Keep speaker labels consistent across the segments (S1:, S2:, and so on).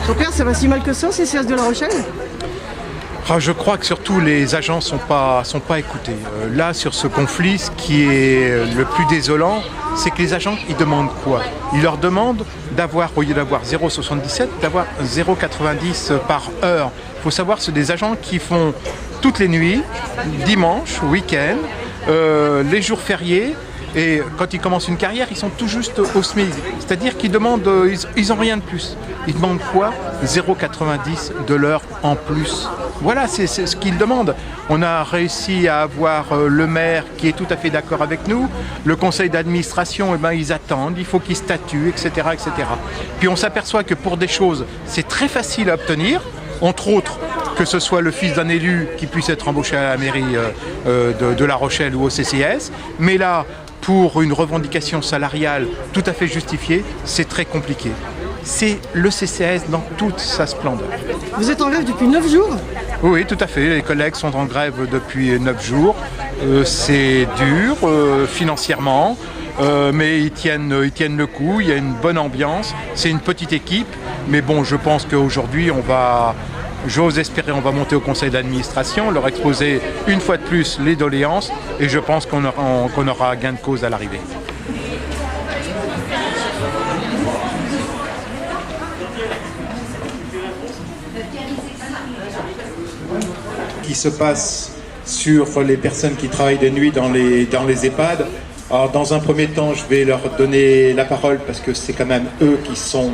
S1: Jean-Pierre, ça va si mal que ça, CCAS de La Rochelle?
S2: Je crois que surtout les agents sont pas écoutés. Là, sur ce conflit, ce qui est le plus désolant, c'est que les agents, ils demandent quoi? Ils leur demandent d'avoir, au lieu d'avoir 0,77, d'avoir 0,90 par heure. Il faut savoir, c'est des agents qui font toutes les nuits, dimanche, week-end, les jours fériés. Et quand ils commencent une carrière, ils sont tout juste au SMIC. C'est-à-dire qu'ils demandent, ils n'ont rien de plus. Ils demandent quoi? 0,90 de l'heure en plus. Voilà, c'est ce qu'ils demandent. On a réussi à avoir le maire qui est tout à fait d'accord avec nous. Le conseil d'administration, ils attendent, il faut qu'ils statuent, etc., etc. Puis on s'aperçoit que pour des choses, c'est très facile à obtenir. Entre autres, que ce soit le fils d'un élu qui puisse être embauché à la mairie de La Rochelle ou au CCAS. Mais là, pour une revendication salariale tout à fait justifiée, c'est très compliqué. C'est le CCAS dans toute sa splendeur.
S1: Vous êtes en grève depuis 9 jours?
S2: Oui, tout à fait. Les collègues sont en grève depuis 9 jours. C'est dur financièrement, mais ils tiennent le coup. Il y a une bonne ambiance. C'est une petite équipe. Mais bon, je pense qu'aujourd'hui, j'ose espérer, on va monter au conseil d'administration, leur exposer une fois de plus les doléances et je pense qu'on aura gain de cause à l'arrivée.
S3: Qui se passe sur les personnes qui travaillent de nuit dans les EHPAD. Alors, dans un premier temps, je vais leur donner la parole parce que c'est quand même eux qui sont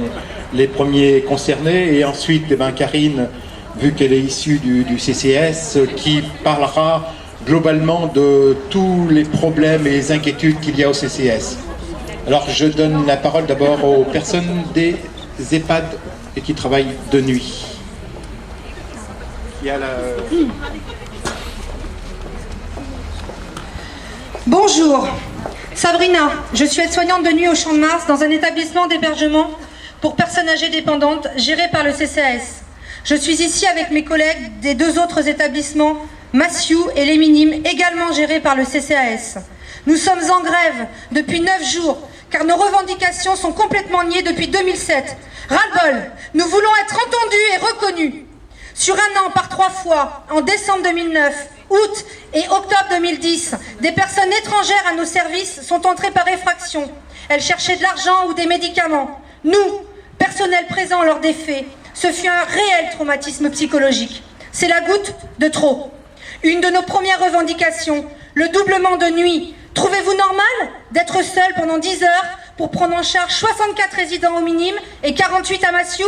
S3: les premiers concernés. Et ensuite, Karine, vu qu'elle est issue du CCS, qui parlera globalement de tous les problèmes et les inquiétudes qu'il y a au CCS. Alors, je donne la parole d'abord aux personnes des EHPAD et qui travaillent de nuit.
S4: Bonjour, Sabrina, je suis aide-soignante de nuit au Champ de Mars dans un établissement d'hébergement pour personnes âgées dépendantes géré par le CCAS. Je suis ici avec mes collègues des 2 autres établissements, Massieu et Les Minimes, également gérés par le CCAS. Nous sommes en grève depuis 9 jours car nos revendications sont complètement niées depuis 2007. Ras-le-bol, nous voulons être entendus et reconnus. Sur un an, par 3 fois, en décembre 2009, août et octobre 2010, des personnes étrangères à nos services sont entrées par effraction. Elles cherchaient de l'argent ou des médicaments. Nous, personnel présent lors des faits, ce fut un réel traumatisme psychologique. C'est la goutte de trop. Une de nos premières revendications, le doublement de nuit. Trouvez-vous normal d'être seul pendant 10 heures pour prendre en charge 64 résidents au minimum et 48 à Massieu?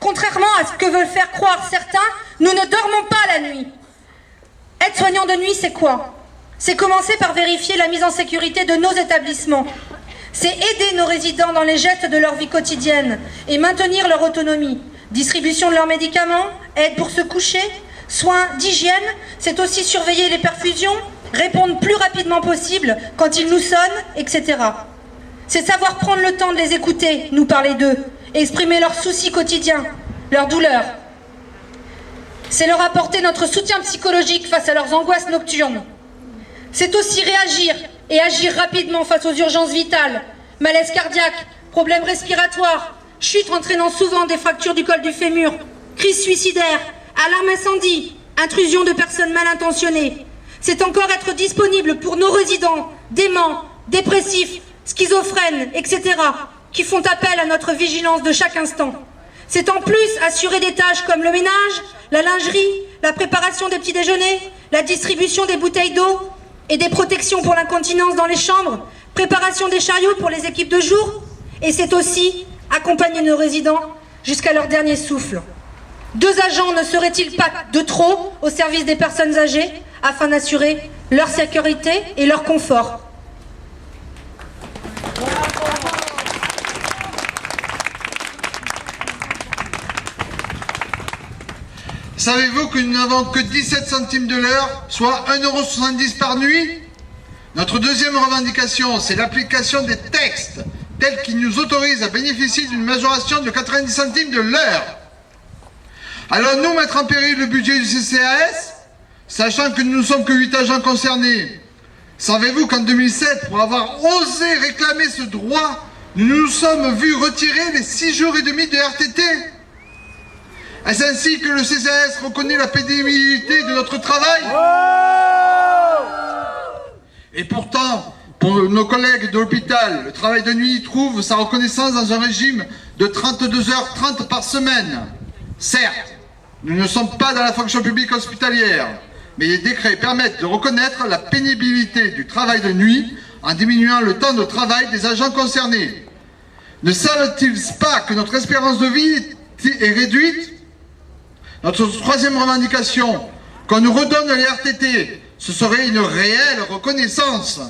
S4: Contrairement à ce que veulent faire croire certains, nous ne dormons pas la nuit. Être soignant de nuit, c'est quoi? C'est commencer par vérifier la mise en sécurité de nos établissements. C'est aider nos résidents dans les gestes de leur vie quotidienne et maintenir leur autonomie. Distribution de leurs médicaments, aide pour se coucher, soins d'hygiène, c'est aussi surveiller les perfusions, répondre plus rapidement possible quand ils nous sonnent, etc. C'est savoir prendre le temps de les écouter, nous parler d'eux, exprimer leurs soucis quotidiens, leurs douleurs. C'est leur apporter notre soutien psychologique face à leurs angoisses nocturnes. C'est aussi réagir et agir rapidement face aux urgences vitales, malaise cardiaque, problèmes respiratoires, chute entraînant souvent des fractures du col du fémur, crise suicidaire, alarme incendie, intrusion de personnes mal intentionnées. C'est encore être disponible pour nos résidents, déments, dépressifs, schizophrènes, etc., qui font appel à notre vigilance de chaque instant. C'est en plus assurer des tâches comme le ménage, la lingerie, la préparation des petits déjeuners, la distribution des bouteilles d'eau et des protections pour l'incontinence dans les chambres, préparation des chariots pour les équipes de jour, et c'est aussi accompagner nos résidents jusqu'à leur dernier souffle. 2 agents ne seraient-ils pas de trop au service des personnes âgées afin d'assurer leur sécurité et leur confort?
S5: Savez-vous que nous n'avons que 17 centimes de l'heure, soit 1,70 € par nuit? Notre deuxième revendication, c'est l'application des textes tels qu'ils nous autorisent à bénéficier d'une majoration de 90 centimes de l'heure. Allons-nous mettre en péril le budget du CCAS, sachant que nous ne sommes que 8 agents concernés? Savez-vous qu'en 2007, pour avoir osé réclamer ce droit, nous nous sommes vus retirer les 6 jours et demi de RTT? Est-ce ainsi que le CCAS reconnaît la pénibilité de notre travail? Et pourtant, pour nos collègues de l'hôpital, le travail de nuit trouve sa reconnaissance dans un régime de 32h30 par semaine. Certes, nous ne sommes pas dans la fonction publique hospitalière, mais les décrets permettent de reconnaître la pénibilité du travail de nuit en diminuant le temps de travail des agents concernés. Ne savent-ils pas que notre espérance de vie est réduite? Notre troisième revendication, qu'on nous redonne les RTT, ce serait une réelle reconnaissance.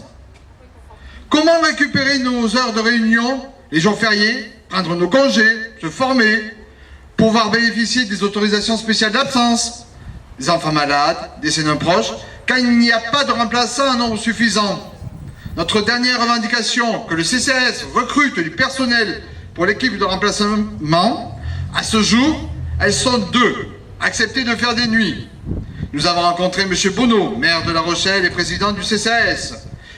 S5: Comment récupérer nos heures de réunion, les jours fériés, prendre nos congés, se former, pouvoir bénéficier des autorisations spéciales d'absence, des enfants malades, des aînés proches, quand il n'y a pas de remplaçants en nombre suffisant? Notre dernière revendication, que le CCAS recrute du personnel pour l'équipe de remplacement, à ce jour, elles sont 2. Accepter de faire des nuits. Nous avons rencontré M. Bonneau, maire de La Rochelle et président du CCAS,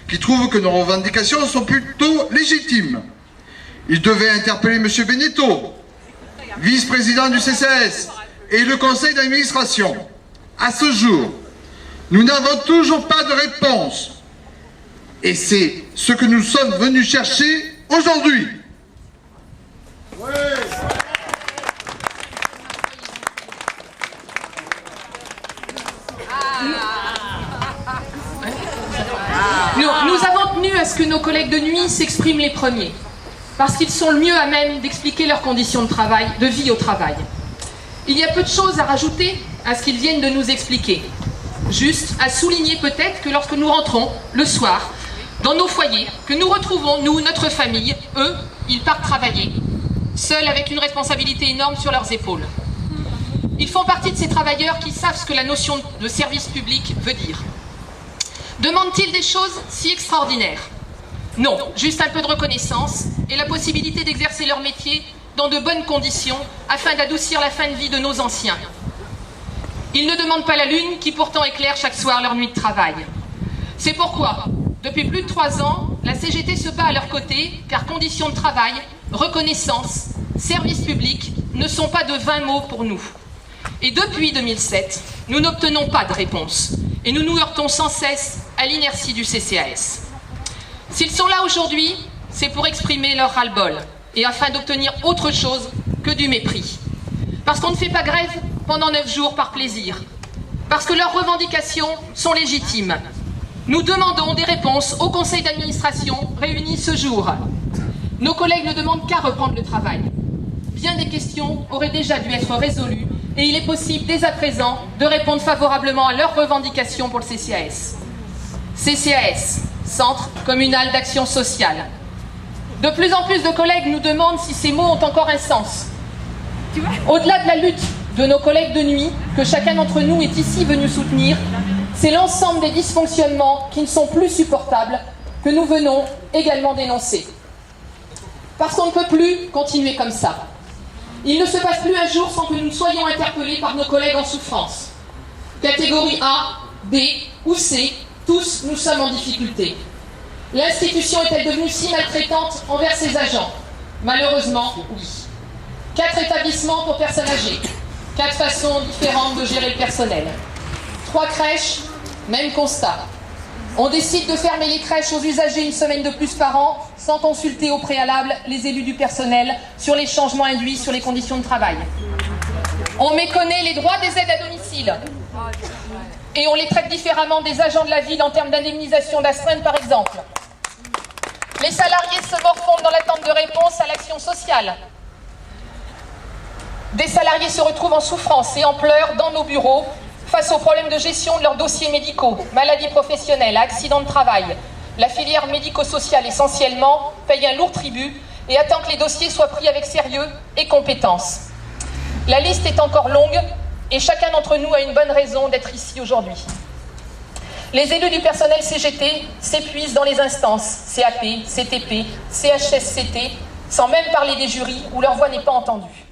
S5: qui trouve que nos revendications sont plutôt légitimes. Il devait interpeller M. Beneteau, vice-président du CCAS, et le conseil d'administration. À ce jour, nous n'avons toujours pas de réponse. Et c'est ce que nous sommes venus chercher aujourd'hui.
S6: Nous avons tenu à ce que nos collègues de nuit s'expriment les premiers, parce qu'ils sont le mieux à même d'expliquer leurs conditions de travail, de vie au travail. Il y a peu de choses à rajouter à ce qu'ils viennent de nous expliquer. Juste à souligner peut-être que lorsque nous rentrons le soir dans nos foyers, que nous retrouvons, nous, notre famille, eux, ils partent travailler, seuls avec une responsabilité énorme sur leurs épaules. Ils font partie de ces travailleurs qui savent ce que la notion de service public veut dire. Demandent-ils des choses si extraordinaires? Non, juste un peu de reconnaissance et la possibilité d'exercer leur métier dans de bonnes conditions afin d'adoucir la fin de vie de nos anciens. Ils ne demandent pas la lune qui pourtant éclaire chaque soir leur nuit de travail. C'est pourquoi, depuis plus de 3 ans, la CGT se bat à leur côté car conditions de travail, reconnaissance, service public ne sont pas de vains mots pour nous. Et depuis 2007, nous n'obtenons pas de réponse et nous nous heurtons sans cesse à l'inertie du CCAS. S'ils sont là aujourd'hui, c'est pour exprimer leur ras-le-bol et afin d'obtenir autre chose que du mépris. Parce qu'on ne fait pas grève pendant 9 jours par plaisir. Parce que leurs revendications sont légitimes. Nous demandons des réponses au conseil d'administration réuni ce jour. Nos collègues ne demandent qu'à reprendre le travail. Bien des questions auraient déjà dû être résolues et il est possible dès à présent de répondre favorablement à leurs revendications pour le CCAS. CCAS, Centre communal d'action sociale. De plus en plus de collègues nous demandent si ces mots ont encore un sens. Au-delà de la lutte de nos collègues de nuit, que chacun d'entre nous est ici venu soutenir, c'est l'ensemble des dysfonctionnements qui ne sont plus supportables que nous venons également dénoncer. Parce qu'on ne peut plus continuer comme ça. Il ne se passe plus un jour sans que nous soyons interpellés par nos collègues en souffrance. Catégorie A, B ou C, tous nous sommes en difficulté. L'institution est-elle devenue si maltraitante envers ses agents? Malheureusement, oui. 4 établissements pour personnes âgées. 4 façons différentes de gérer le personnel. 3 crèches, même constat. On décide de fermer les crèches aux usagers une semaine de plus par an sans consulter au préalable les élus du personnel sur les changements induits sur les conditions de travail. On méconnaît les droits des aides à domicile et on les traite différemment des agents de la ville en termes d'indemnisation d'astreinte par exemple. Les salariés se morfondent dans l'attente de réponse à l'action sociale. Des salariés se retrouvent en souffrance et en pleurs dans nos bureaux face aux problèmes de gestion de leurs dossiers médicaux, maladies professionnelles, accidents de travail. La filière médico-sociale essentiellement paye un lourd tribut et attend que les dossiers soient pris avec sérieux et compétence. La liste est encore longue et chacun d'entre nous a une bonne raison d'être ici aujourd'hui. Les élus du personnel CGT s'épuisent dans les instances CAP, CTP, CHSCT, sans même parler des jurys où leur voix n'est pas entendue.